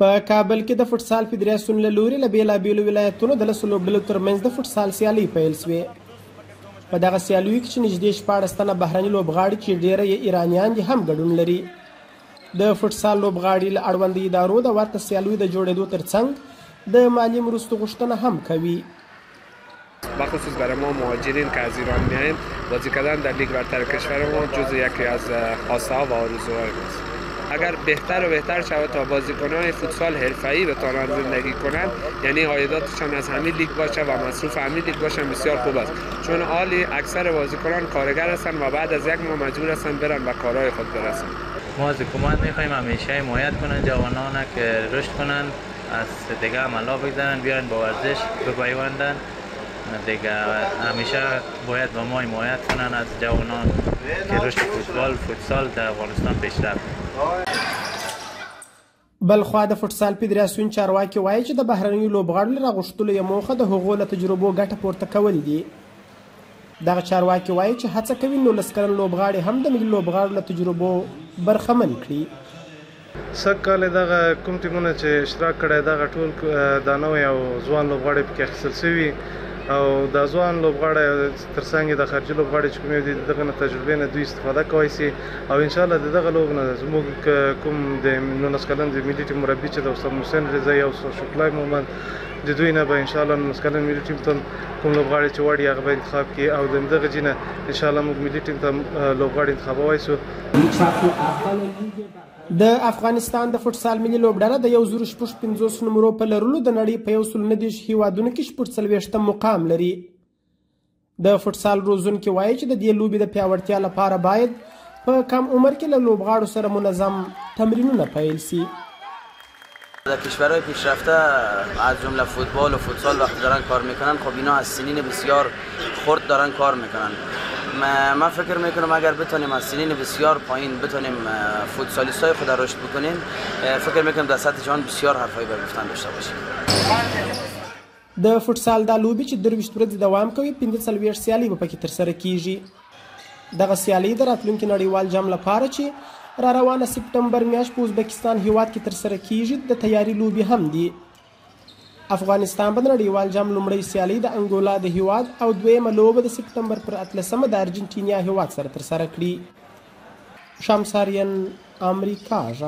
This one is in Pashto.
په کابل کې د فوټسال فدراسیون له لوري له بېلابېلو ولایتونو د 10 لوبډلو ترمنځ د فوټسال سیالۍ پیل سوې. په دغه سیالیو کې چې نږدې 14 تنه بهرني لوبغاړي چې ډېره یې ایرانیان دي هم ګډون لري. د فوټسال لوبغاړي له اړوندو ادارو د ورته سیالیو د جوړېدو ترڅنګ د مالی مرستو غوښتنه هم کوي. بخصوص برای ما مهاجرین که از ایران میاییم بازی کردن در لیگ برتر کشور ما جزو یکی از خواسته ها و آرزوهای ماست. اگر بهتر و بهتر شود تا بازیکنان فوتسال حرفه‌ای بتوانند زندگی کنند، یعنی عایداتشان از همین لیگ باشه و مصروف همین لیگ باشن، بسیار خوب است. چون حالی اکثر بازیکنان کارگر هستند و بعد از یک ماه مجبور هستند برن و کارهای خود برسند. ما از حکومت میخوایم همیشه حمایت کنن جوانان که رشد کنن، از دیگه عملا بگذارن، بیان با ورزش بپیوندن. دیگه همیشه باید با ما حمایت کنن از جوانان که رشد فوتسال در افغانستان پیشرفت. بلخوا د فوټسال فدراسیون چارواکي وایي چې د بهرنیو لوبغاړو له راغوښتلو یې موخه د هغو له تجربو ګټه پورته کول دي. دغه چارواکي وایي چې هڅه کوي 19 کلن لوبغاړي هم د ملي لوبغاړو له تجربو برخمن کړي. سږ کال دغه کوم ټیمونه چې اشتراک کړی دغه ټول دا نوی او ځوان لوبغاړي پکې اخیستل سوي او دا ځوان لوبغاړی ترڅنګ د خارجي لوبغاړي چې کوم دي دغه نه تجربې نه دوی استفاده کولی سي او انشاءالله د دغه لوب نه زموږ کوم د 19 کلن د ملي ټیم مربي چې د استاد محسن رضایي او استاد شکلای محمد د دوی نه به انشاءالله 19 کلن ملي ټیم ته کوم لوبغاړي چې وړي هغه به انتخاب کړي او د دغه جینه انشاءالله موږ ملي ټیم ته لوبغاړي انتخابوای سو. د افغانستان د فوټسال ملي لوبډله د 1050 نمرو په لرلو د نړۍ په 129 هیوادونو کې 40 مقام لري. د فوټسال روزونکي وایي چې د دې لوبې د پیاوړتیا لپاره باید په کم عمر کې له لوبغاړو سره منظم تمرینونه پیل سي. در کشورهای پیشرفته از جمله فوتبال و فوتسال وقتی دارن کار میکنن خب اینا از سنین بسیار خرد دارن کار میکنن. من فکر میکنم اگر بتونیم از سنین بسیار پایین بتونیم فوتسالیستای خود رشد بکنیم، فکر میکنم در سطح جهان بسیار حرفه‌ای به گفتن داشته باشیم. د فوټسال دا لوبې چې 23 ورځې دوام کوي 45 سیالۍ به پکې ترسره کیږي. دغه سیالۍ د راتلونکي نړیوال جام لپاره چې را روانه سپټمبر میاشت په ازبکستان هیواد کې ترسره کیږي د تیاری لوبې هم دي. افغانستان به د نړیوال جام لومړۍ سیالۍ د انګولا د هیواد او دویمه لوبه د سپټمبر پر 18 د ارجنټینیا هیواد سره ترسره کړي. شمس آریان، امریکا غږ.